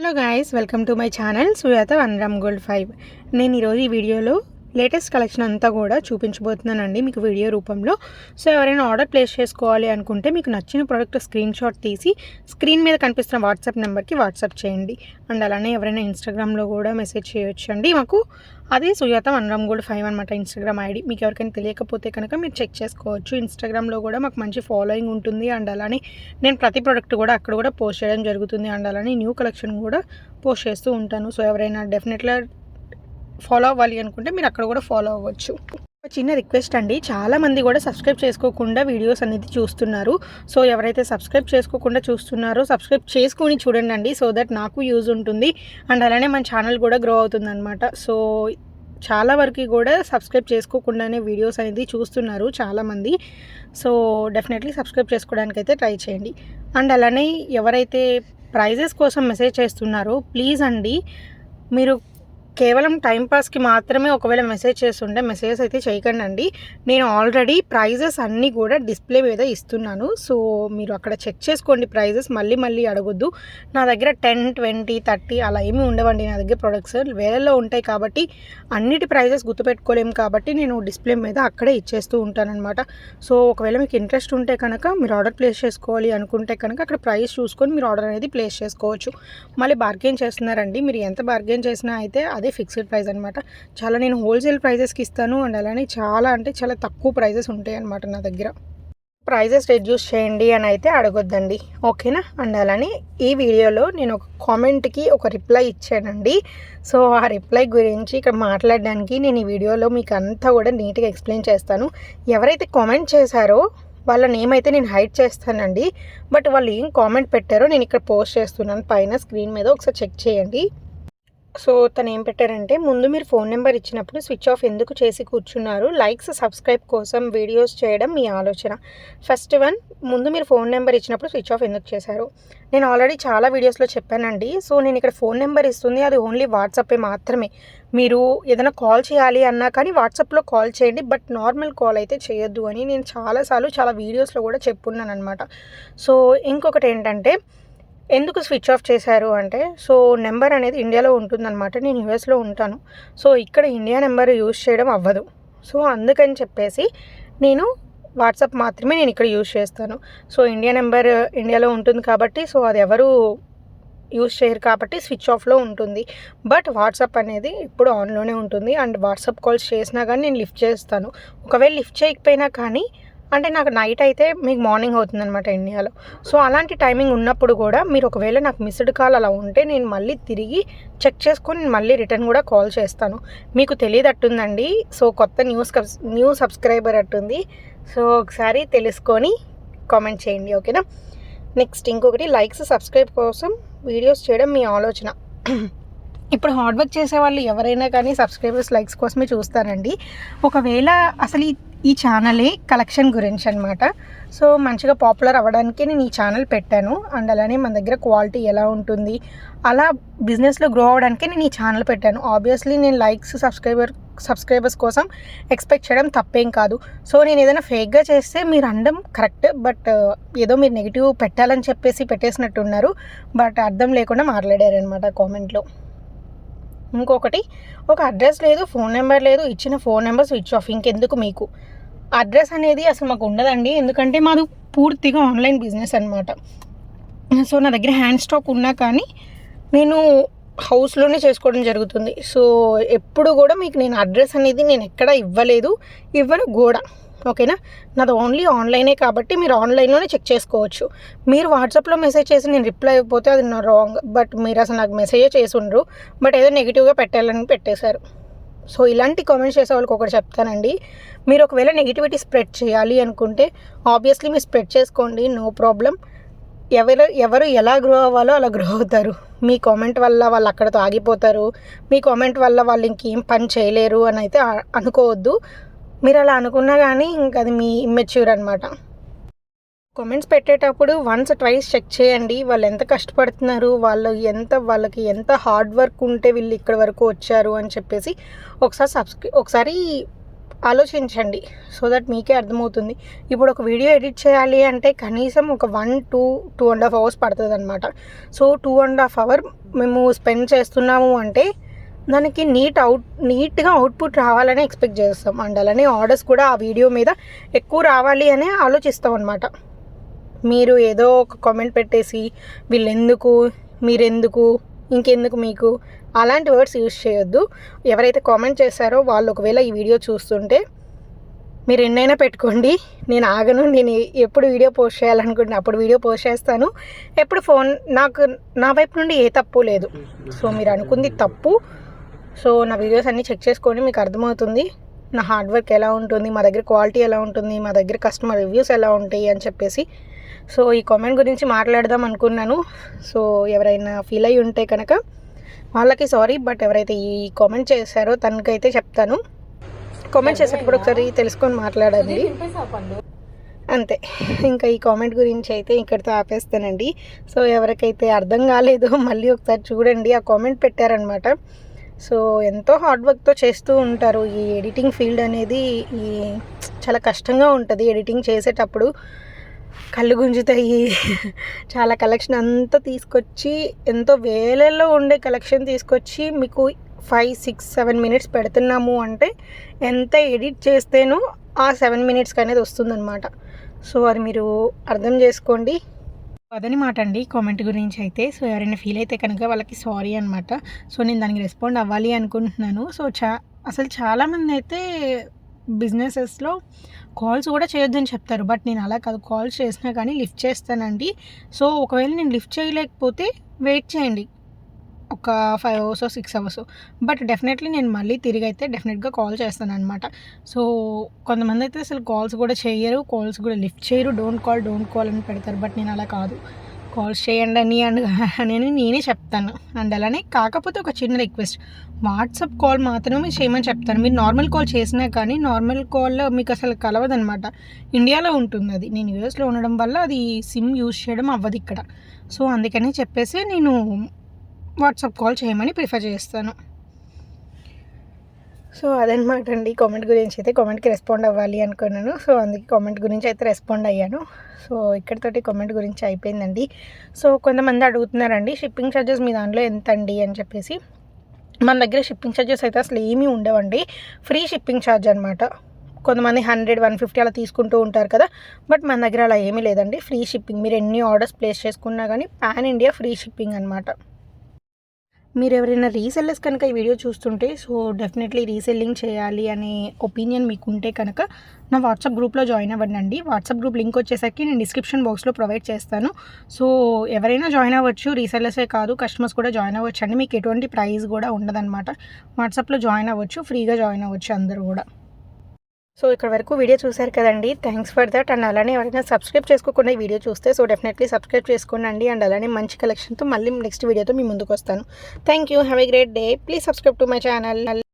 Hello guys, welcome to my channel Sujatha 1 Gold 5. నేను ఈరోజు ఈ వీడియోలో లేటెస్ట్ కలెక్షన్ అంతా కూడా చూపించబోతున్నానండి మీకు వీడియో రూపంలో. సో ఎవరైనా ఆర్డర్ ప్లేస్ చేసుకోవాలి అనుకుంటే మీకు నచ్చిన ప్రోడక్ట్ స్క్రీన్ షాట్ తీసి స్క్రీన్ మీద కనిపిస్తున్న వాట్సాప్ నెంబర్కి వాట్సాప్ చేయండి. అండ్ అలానే ఎవరైనా ఇన్స్టాగ్రామ్లో కూడా మెసేజ్ చేయొచ్చు అండి మాకు. అది సుజాత 1 Gold 5 అనమాట ఇన్స్టాగ్రామ్ ఐడి. మీకు ఎవరికైనా తెలియకపోతే కనుక మీరు చెక్ చేసుకోవచ్చు. ఇన్స్టాగ్రామ్లో కూడా మాకు మంచి ఫాలోయింగ్ ఉంటుంది. అండ్ అలానే నేను ప్రతి ప్రోడక్ట్ కూడా అక్కడ కూడా పోస్ట్ చేయడం జరుగుతుంది. అండ్ అలానే న్యూ కలెక్షన్ కూడా పోస్ట్ చేస్తూ ఉంటాను. సో ఎవరైనా డెఫినెట్గా ఫాలో అవ్వాలి అనుకుంటే మీరు అక్కడ కూడా ఫాలో అవ్వచ్చు. చిన్న రిక్వెస్ట్ అండి, చాలామంది కూడా సబ్స్క్రైబ్ చేసుకోకుండా వీడియోస్ అనేది చూస్తున్నారు. సో ఎవరైతే సబ్స్క్రైబ్ చేసుకోకుండా చూస్తున్నారో సబ్స్క్రైబ్ చేసుకొని చూడండి అండి, సో దట్ నాకు యూజ్ ఉంటుంది. అండ్ అలానే మన ఛానల్ కూడా గ్రో అవుతుంది అనమాట. సో చాలా వరకు కూడా సబ్స్క్రైబ్ చేసుకోకుండానే వీడియోస్ అనేది చూస్తున్నారు చాలామంది. సో డెఫినెట్లీ సబ్స్క్రైబ్ చేసుకోవడానికి అయితే ట్రై చేయండి. అండ్ అలానే ఎవరైతే ప్రైజెస్ కోసం మెసేజ్ చేస్తున్నారో ప్లీజ్ అండి, మీరు కేవలం టైంపాస్కి మాత్రమే ఒకవేళ మెసేజ్ చేస్తుంటే మెసేజ్ అయితే చేయకండి అండి. నేను ఆల్రెడీ ప్రైజెస్ అన్నీ కూడా డిస్ప్లే మీద ఇస్తున్నాను. సో మీరు అక్కడ చెక్ చేసుకోండి ప్రైజెస్, మళ్ళీ అడగొద్దు. నా దగ్గర 10, 20, 30 అలా ఏమీ ఉండవండి. నా దగ్గర ప్రొడక్ట్స్ వేలలో ఉంటాయి కాబట్టి అన్నిటి ప్రైజెస్ గుర్తుపెట్టుకోలేము కాబట్టి నేను డిస్ప్లే మీద అక్కడే ఇచ్చేస్తూ ఉంటానన్నమాట. సో ఒకవేళ మీకు ఇంట్రెస్ట్ ఉంటే కనుక మీరు ఆర్డర్ ప్లేస్ చేసుకోవాలి అనుకుంటే కనుక అక్కడ ప్రైస్ చూసుకొని మీరు ఆర్డర్ అనేది ప్లేస్ చేసుకోవచ్చు. మళ్ళీ బార్గెన్ చేస్తున్నారండి, మీరు ఎంత బార్గెన్ చేసినా అయితే అదే ఫిక్స్డ్ ప్రైస్ అనమాట. చాలా నేను హోల్సేల్ ప్రైజెస్కి ఇస్తాను. అండ్ అలానే చాలా తక్కువ ప్రైజెస్ ఉంటాయి అనమాట నా దగ్గర. ప్రైజెస్ రెడ్యూస్ చేయండి అని అయితే అడగొద్దండి, ఓకేనా. అండ్ అలానే ఈ వీడియోలో నేను ఒక కామెంట్కి ఒక రిప్లై ఇచ్చానండి. సో ఆ రిప్లై గురించి ఇక్కడ మాట్లాడడానికి నేను ఈ వీడియోలో మీకు అంతా కూడా నీట్గా ఎక్స్ప్లెయిన్ చేస్తాను. ఎవరైతే కామెంట్ చేశారో వాళ్ళ నేమ్ అయితే నేను హైడ్ చేస్తానండి. బట్ వాళ్ళు ఏం కామెంట్ పెట్టారో నేను ఇక్కడ పోస్ట్ చేస్తున్నాను పైన స్క్రీన్ మీద, ఒకసారి చెక్ చేయండి. సో తను ఏం పెట్టారంటే, ముందు మీరు ఫోన్ నెంబర్ ఇచ్చినప్పుడు స్విచ్ ఆఫ్ ఎందుకు చేసి కూర్చున్నారు? లైక్స్ సబ్స్క్రైబ్ కోసం వీడియోస్ చేయడం మీ ఆలోచన. ఫస్ట్ వన్, ముందు మీరు ఫోన్ నెంబర్ ఇచ్చినప్పుడు స్విచ్ ఆఫ్ ఎందుకు చేశారు? నేను ఆల్రెడీ చాలా వీడియోస్లో చెప్పానండి. సో నేను ఇక్కడ ఫోన్ నెంబర్ ఇస్తుంది అది ఓన్లీ వాట్సాపే మాత్రమే. మీరు ఏదైనా కాల్ చేయాలి అన్నా కానీ వాట్సాప్లో కాల్ చేయండి, బట్ నార్మల్ కాల్ అయితే చేయొద్దు అని నేను చాలా వీడియోస్లో కూడా చెప్పున్నాను అనమాట. సో ఇంకొకటి ఏంటంటే, ఎందుకు స్విచ్ ఆఫ్ చేశారు అంటే, సో నెంబర్ అనేది ఇండియాలో ఉంటుందన్నమాట. నేను యూఎస్లో ఉంటాను. సో ఇక్కడ ఇండియా నెంబర్ యూజ్ చేయడం అవ్వదు. సో అందుకని చెప్పేసి నేను వాట్సాప్ మాత్రమే నేను ఇక్కడ యూజ్ చేస్తాను. సో ఇండియా నెంబర్ ఇండియాలో ఉంటుంది కాబట్టి సో అది ఎవరు యూజ్ చేయరు కాబట్టి స్విచ్ ఆఫ్లో ఉంటుంది. బట్ వాట్సాప్ అనేది ఇప్పుడు ఆన్లోనే ఉంటుంది. అండ్ వాట్సాప్ కాల్స్ చేసినా కానీ నేను లిఫ్ట్ చేస్తాను. ఒకవేళ లిఫ్ట్ చేయకపోయినా కానీ అంటే నాకు నైట్ అయితే మీకు మార్నింగ్ అవుతుందన్నమాట ఇండియాలో. సో అలాంటి టైమింగ్ ఉన్నప్పుడు కూడా మీరు ఒకవేళ నాకు మిస్డ్ కాల్ అలా ఉంటే నేను మళ్ళీ తిరిగి చెక్ చేసుకొని మళ్ళీ రిటర్న్ కూడా కాల్ చేస్తాను. మీకు తెలియదట్టుందండి. సో కొత్త న్యూ సబ్స్క్రైబర్ అట్టుంది. సో ఒకసారి తెలుసుకొని కామెంట్ చేయండి, ఓకేనా. నెక్స్ట్ ఇంకొకటి, లైక్స్ సబ్స్క్రైబ్ కోసం వీడియోస్ చేయడం మీ ఆలోచన. ఇప్పుడు హార్డ్ వర్క్ చేసే వాళ్ళు ఎవరైనా కానీ సబ్స్క్రైబర్స్ లైక్స్ కోసమే చూస్తారండి. ఒకవేళ అసలు ఈ ఛానలే కలెక్షన్ గురించి అనమాట. సో మంచిగా పాపులర్ అవ్వడానికి నేను ఈ ఛానల్ పెట్టాను. అండ్ అలానే మన దగ్గర క్వాలిటీ ఎలా ఉంటుంది అలా బిజినెస్లో గ్రో అవ్వడానికే నేను ఈ ఛానల్ పెట్టాను. ఆబ్వియస్లీ నేను లైక్స్ సబ్స్క్రైబర్స్ కోసం ఎక్స్పెక్ట్ చేయడం తప్పేం కాదు. సో నేను ఏదైనా ఫేక్గా చేస్తే మీరు అనడం కరెక్ట్, బట్ ఏదో మీరు నెగిటివ్ పెట్టాలని చెప్పేసి పెట్టేసినట్టున్నారు. బట్ అర్థం లేకుండా మాట్లాడారనమాట కామెంట్లో. ఇంకొకటి, ఒక అడ్రస్ లేదు, ఫోన్ నెంబర్ లేదు, ఇచ్చిన ఫోన్ నెంబర్ స్విచ్ ఆఫ్. ఇంకెందుకు మీకు అడ్రస్ అనేది అసలు మాకు ఉండదండి, ఎందుకంటే మాది పూర్తిగా ఆన్లైన్ బిజినెస్ అనమాట. సో నా దగ్గర హ్యాండ్ స్టాక్ ఉన్నా కానీ నేను హౌస్లోనే చేసుకోవడం జరుగుతుంది. సో ఎప్పుడు కూడా మీకు నేను అడ్రస్ అనేది నేను ఎక్కడ ఇవ్వను కూడా, ఓకేనా. నాది ఓన్లీ ఆన్లైనే కాబట్టి మీరు ఆన్లైన్లోనే చెక్ చేసుకోవచ్చు. మీరు వాట్సాప్లో మెసేజ్ చేసి నేను రిప్లై అయిపోతే అది నా రాంగ్. బట్ మీరు అసలు నాకు మెసేజే చేసి ఉండరు, బట్ ఏదో నెగిటివ్గా పెట్టాలని పెట్టేశారు. సో ఇలాంటి కామెంట్స్ చేసే వాళ్ళకి ఒకటి చెప్తానండి, మీరు ఒకవేళ నెగిటివిటీ స్ప్రెడ్ చేయాలి అనుకుంటే ఆబ్వియస్లీ మీరు స్ప్రెడ్ చేసుకోండి, నో ప్రాబ్లం. ఎవరు ఎలా గ్రో అవ్వాలో అలా గ్రో అవుతారు. మీ కామెంట్ వల్ల వాళ్ళు అక్కడతో ఆగిపోతారు, మీ కామెంట్ వల్ల వాళ్ళు ఇంకేం పని చేయలేరు అని అయితే అనుకోవద్దు. మీరు అలా అనుకున్నా కానీ ఇంకా అది మీ ఇమ్మెచ్యూర్ అనమాట. కామెంట్స్ పెట్టేటప్పుడు వన్స్ ట్వైస్ చెక్ చేయండి, వాళ్ళు ఎంత కష్టపడుతున్నారు, వాళ్ళకి ఎంత హార్డ్ వర్క్ ఉంటే వీళ్ళు ఇక్కడి వరకు వచ్చారు అని చెప్పేసి ఒకసారి ఆలోచించండి. సో దట్ మీకే అర్థమవుతుంది. ఇప్పుడు ఒక వీడియో ఎడిట్ చేయాలి అంటే కనీసం ఒక 1-2.5 అవర్స్ పడుతుందన్నమాట. సో 2.5 అవర్ మేము స్పెండ్ చేస్తున్నాము అంటే దానికి నీట్గా అవుట్పుట్ రావాలని ఎక్స్పెక్ట్ చేస్తాం. అండ్ అలానే ఆర్డర్స్ కూడా ఆ వీడియో మీద ఎక్కువ రావాలి అనే ఆలోచిస్తాం అనమాట. మీరు ఏదో ఒక కామెంట్ పెట్టేసి వీళ్ళెందుకు, మీరెందుకు, ఇంకెందుకు మీకు, అలాంటి వర్డ్స్ యూజ్ చేయొద్దు. ఎవరైతే కామెంట్ చేశారో వాళ్ళు ఒకవేళ ఈ వీడియో చూస్తుంటే మీరు ఎన్నైనా పెట్టుకోండి, నేను ఆగను. నేను ఎప్పుడు వీడియో పోస్ట్ చేయాలనుకుంటే అప్పుడు వీడియో పోస్ట్ చేస్తాను. ఎప్పుడు నా వైపు నుండి ఏ తప్పు లేదు. సో మీరు అనుకుంది తప్పు. సో నా వీడియోస్ అన్నీ చెక్ చేసుకొని మీకు అర్థమవుతుంది నా హార్డ్ వర్క్ ఎలా ఉంటుంది, మా దగ్గర క్వాలిటీ ఎలా ఉంటుంది, మా దగ్గర కస్టమర్ రివ్యూస్ ఎలా ఉంటాయి అని చెప్పేసి. సో ఈ కామెంట్ గురించి మాట్లాడదాం అనుకున్నాను. సో ఎవరైనా ఫీల్ అయ్యి ఉంటే కనుక వాళ్ళకి సారీ. బట్ ఎవరైతే ఈ కామెంట్ చేశారో తనకైతే చెప్తాను, కామెంట్ చేసేటప్పుడు ఒకసారి తెలుసుకొని మాట్లాడండి అంతే. ఇంకా ఈ కామెంట్ గురించి అయితే ఇక్కడితో ఆపేస్తానండి. సో ఎవరికైతే అర్థం కాలేదో మళ్ళీ ఒకసారి చూడండి. ఆ కామెంట్ పెట్టారనమాట. సో ఎంతో హార్డ్ వర్క్తో చేస్తూ ఉంటారు. ఈ ఎడిటింగ్ ఫీల్డ్ అనేది చాలా కష్టంగా ఉంటుంది. ఎడిటింగ్ చేసేటప్పుడు కళ్ళు గుంజుతాయి. చాలా కలెక్షన్ అంతా తీసుకొచ్చి, ఎంతో వేలల్లో ఉండే కలెక్షన్ తీసుకొచ్చి మీకు 5-6-7 మినిట్స్ పెడుతున్నాము అంటే ఎంత ఎడిట్ చేస్తేనో ఆ 7 మినిట్స్కి అనేది వస్తుందన్నమాట. సో అది మీరు అర్థం చేసుకోండి. అదని మాట అండి కామెంట్ గురించి అయితే. సో ఎవరైనా ఫీల్ అయితే కనుక వాళ్ళకి సారీ అనమాట. సో నేను దానికి రెస్పాండ్ అవ్వాలి అనుకుంటున్నాను. సో అసలు చాలామంది అయితే బిజినెసెస్లో కాల్స్ కూడా చేయొద్దని చెప్తారు. బట్ నేను అలా కాదు, కాల్స్ చేసినా కానీ లిఫ్ట్ చేస్తానండి. సో ఒకవేళ నేను లిఫ్ట్ చేయలేకపోతే వెయిట్ చేయండి ఒక 5 అవర్స్ 6 అవర్స్. బట్ డెఫినెట్లీ నేను మళ్ళీ తిరిగి అయితే డెఫినెట్గా కాల్ చేస్తాను అనమాట. సో కొంతమంది అయితే అసలు కాల్స్ కూడా చేయరు, కాల్స్ కూడా లిఫ్ట్ చేయరు, డోంట్ కాల్ అని పెడతారు. బట్ నేను అలా కాదు, కాల్స్ చేయండి అని నేనే చెప్తాను. అండ్ అలానే కాకపోతే ఒక చిన్న రిక్వెస్ట్, వాట్సాప్ కాల్ మాత్రమే చేయమని చెప్తాను. మీరు నార్మల్ కాల్ చేసినా కానీ నార్మల్ కాల్లో మీకు అసలు కలవదనమాట. ఇండియాలో ఉంటుంది అది. నేను యూఎస్లో ఉండడం వల్ల అది సిమ్ యూజ్ చేయడం అవ్వదు ఇక్కడ. సో అందుకని చెప్పేసి నేను వాట్సాప్ కాల్ చేయమని ప్రిఫర్ చేస్తాను. సో అదనమాట అండి కామెంట్ గురించి అయితే. కామెంట్కి రెస్పాండ్ అవ్వాలి అనుకున్నాను. సో అందుకే కామెంట్ గురించి అయితే రెస్పాండ్ అయ్యాను. సో ఇక్కడితోటి కామెంట్ గురించి అయిపోయిందండి. సో కొంతమంది అడుగుతున్నారండి షిప్పింగ్ ఛార్జెస్ మీ దాంట్లో ఎంత అండి అని చెప్పేసి. మన దగ్గర షిప్పింగ్ ఛార్జెస్ అయితే అసలు ఏమీ ఉండవండి. ఫ్రీ షిప్పింగ్ ఛార్జ్ అనమాట. కొంతమంది 100-150 అలా తీసుకుంటూ ఉంటారు కదా. బట్ మన దగ్గర అలా ఏమీ లేదండి, ఫ్రీ షిప్పింగ్. మీరు ఎన్ని ఆర్డర్స్ ప్లేస్ చేసుకున్నా కానీ పాన్ ఇండియా ఫ్రీ షిప్పింగ్ అనమాట. మీరు ఎవరైనా రీసెల్లర్స్ కనుక ఈ వీడియో చూస్తుంటే, సో డెఫినెట్లీ రీసెల్లింగ్ చేయాలి అనే ఒపీనియన్ మీకు ఉంటే కనుక నా వాట్సాప్ గ్రూప్లో జాయిన్ అవ్వండి. వాట్సాప్ గ్రూప్ లింక్ వచ్చేసరికి నేను డిస్క్రిప్షన్ బాక్స్లో ప్రొవైడ్ చేస్తాను. సో ఎవరైనా జాయిన్ అవ్వచ్చు, రీసెల్లర్సే కాదు కస్టమర్స్ కూడా జాయిన్ అవ్వచ్చు అండి. మీకు ఎటువంటి ప్రైస్ కూడా ఉండదన్నమాట. వాట్సాప్లో జాయిన్ అవ్వచ్చు, ఫ్రీగా జాయిన్ అవ్వచ్చు అందరూ కూడా. సో ఇక్కడ వరకు వీడియో చూశారు కదండి, థ్యాంక్స్ ఫర్ దట్. అండ్ అలానే ఎవరైనా సబ్స్క్రైబ్ చేసుకోకుండా ఈ వీడియో చూస్తే సో డెఫినెట్లీ సబ్స్క్రైబ్ చేసుకోండి. అండ్ అలానే మంచి కలెక్షన్తో మళ్ళీ నెక్స్ట్ వీడియోతో మీ ముందుకు వస్తాను. Thank you, have a great day. Please subscribe to my channel.